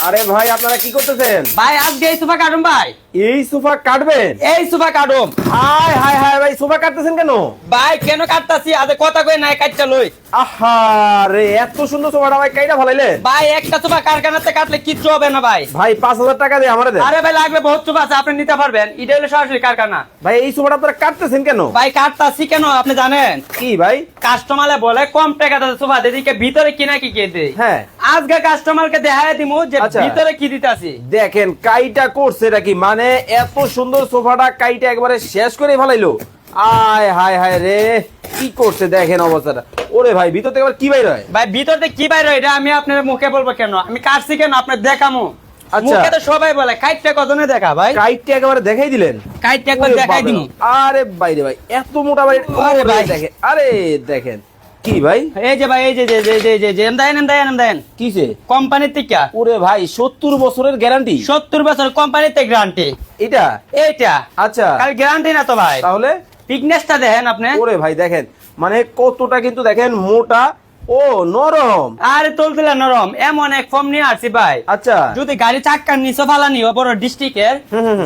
আরে ভাই আপনারা কি করতেছেন? ভাই আজকে এই সোফা কাটুম ভাই। এই সোফা কাটবেন? এই সোফা কাটুম। হাই হাই হাই ভাই, সোফা কাটতেছেন কেন? ভাই কেন কাটতাছি আজ কথা কই নাই কাটটা লই। আহা রে, এত সুন্দর সোফাটা ভাই কাইটা ফলাইলেন? ভাই একটা সোফা কারখানাতে কাটলে কিচ্ছু হবে না ভাই। ভাই 5000 টাকা দিয়ে আমারে দেন। আরে ভাই লাগবে বহুত সোফা আছে, আপনি নিতে পারবেন। এটা হলো সরাসরি কারখানা। ভাই এই সোফাটা আপনারা কাটতেছেন কেন? ভাই কাটতাছি কেন আপনি জানেন? কি ভাই? কাস্টমারে বলে কম টাকাতে সোফা দিকে ভিতরে কিনা কি কে দেই। হ্যাঁ আজকে কাস্টমারকে দেখায় দিমু যে আচ্ছা। ভিতরে কি দিতাছি। দেখেন কাইটা করছে এটা কি, মানে এত সুন্দর সোফাটা কাইটা একবারে শেষ করে ফেলাইলো। আয় হায় হায় রে, কি করছে দেখেন অবস্থাটা। ওরে ভাই ভিতর থেকে আবার কি বাইর হয়? ভাই ভিতরতে কি বাইরে এটা আমি আপনার মুখে বলবো কেন? আমি কাটছি কেন আপনার দেখামু। আচ্ছা। মুখে তো সবাই বলে কাইটটা কতনে দেখা ভাই। কাইটটা একেবারে দেখাই দিলেন? কাইটটা একবার ওরে দেখাই বাপরে দিমু। বাপ। আরে বাইরে ভাই এত মোটা ভাই। আরে ভাই ভাই। দেখেন, আরে দেখেন কি ভাই, এই যে ভাই এই যে দেন কিসে? কোম্পানির থেকে ওরে ভাই 70 বছরের গ্যারান্টি 70 বছর কোম্পানিতে গ্যারান্টি। এটা? এইটা আচ্ছা কাল গ্যারান্টি না তো ভাই, তাহলে? ফিটনেসটা দেখেন আপনি। ওরে ভাই দেখেন মানে কতটা কিন্তু দেখেন মোটা ও নরম। আরে তুলতুলা নরম এমন এক ফর্ম নিয়ে আসছি ভাই। আচ্ছা যদি গাড়ি চাক্কার নিচে ফালানি বড় ডিস্ট্রিক্টের হুম।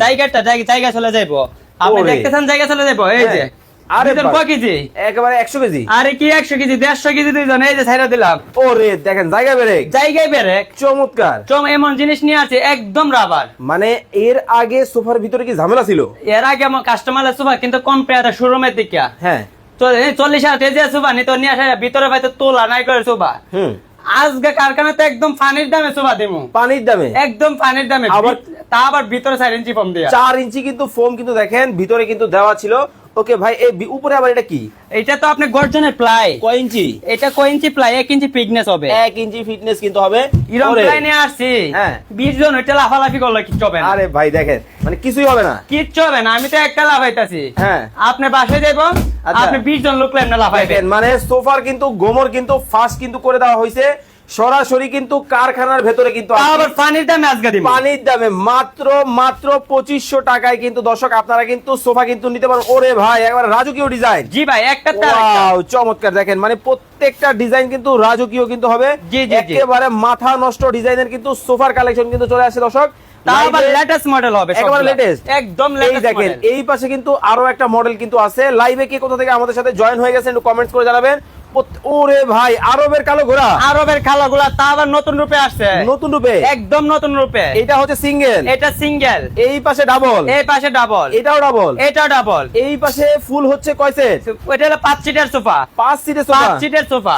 জায়গা চলে যাইবো। আপনি ওরে। দেখতেছেন জায়গা চলে যাইবো। এই যে হ্যাঁ। আরে ভিতর বাহ। কয় কেজি? একেবারে 100 কেজি। আরে কি 100 কেজি 150 কেজি দুইজন এই যে ছাইরা দিলাম। ওরে দেখেন জায়গা বেড়ে জায়গায় বেরে চমৎকার। এমন জিনিস নিয়ে আছে একদম রাবার। মানে এর আগে সোফার ভিতরে কি ঝামেলা ছিল? এর আগে আমার কাস্টমারের সোফা কিন্তু কম পেয়ারা শোরুমের দিকে হ্যাঁ 40,000 টাকা সোফা নিত নিয়ে আসে ভিতরে ভাই তো তোলা নাই করে সোফা। হুম। আজকে কারখানাতে একদম ফানির দামে সোফা দিমু। পানির দামে একদম ফানির দামে আবার- তা আবার ভিতরে 4 ইঞ্চি ফর্ম দিয়া। 4 ইঞ্চি কিন্তু ফোম কিন্তু দেখেন ভিতরে কিন্তু দেওয়া ছিল। ওকে ভাই এই উপরে আবার এটা কি? এটা তো আপনি গর্জনের প্লাই। কয় ইঞ্চি? এটা কয় ইঞ্চি প্লাই? 1 ইঞ্চি ফিটনেস হবে। 1 ইঞ্চি ফিটনেস কিন্তু হবে। ইরম ওরে, প্লাই নিয়ে আসছি। হ্যাঁ। 20 জন ওইটা লাফালাফি করলে কিচ্ছু হবে না। আরে ভাই দেখেন মানে কিছুই হবে না। কিচ্ছু হবে না, আমি তো একটা লাফাইতাছি। হ্যাঁ। আপনি বাসায় যাইবো, আচ্ছা। আপনি 20 জন লোক লাইন লাফাইবেন। দেখেন মানে সোফার কিন্তু গোমর কিন্তু ফাস্ট কিন্তু করে দেওয়া হয়েছে সরাসরি কিন্তু কারখানার ভেতরে কিন্তু তা আছে। আবার ফানির দামে আজকে দিব। পানির দামে মাত্র 2500 টাকায় কিন্তু দর্শক আপনারা কিন্তু সোফা কিন্তু নিতে পারেন। ওরে ভাই একবার রাজকীয় ডিজাইন। জি ভাই একটা ওয়াও চমৎকার। দেখেন মানে প্রত্যেকটা ডিজাইন কিন্তু রাজকীয় কিন্তু হবে। জি, জি, জি। একেবারে মাথা নষ্ট ডিজাইনের কিন্তু সোফার কালেকশন কিন্তু চলে আসছে দর্শক। তা আবার লাইভে লেটেস্ট মডেল হবে একেবারে সবগুলা। latest। একদম এই লেটেস্ট দেখেন মডেল। এই পাশে কিন্তু আরো একটা মডেল কিন্তু আছে। লাইভে কে কোথা থেকে আমাদের সাথে জয়েন হয়ে গেছেন একটু কমেন্টস করে জানাবেন। ওরে ভাই আরবের কালো ঘোড়া আরবের খালাগুলা তা আবার নতুন রূপে আসছে। নতুন রূপে। একদম নতুন রূপে। এটা হচ্ছে সিঙ্গেল, এটা সিঙ্গেল, এই পাশে ডাবল, এই পাশে ডাবল, এটাও ডাবল, এটা ডাবল। এই পাশে ফুল হচ্ছে কয় সেট? ওইটা হলো 5 সিটার সোফা। 5 সিটের 5 সোফা। Seater sofa.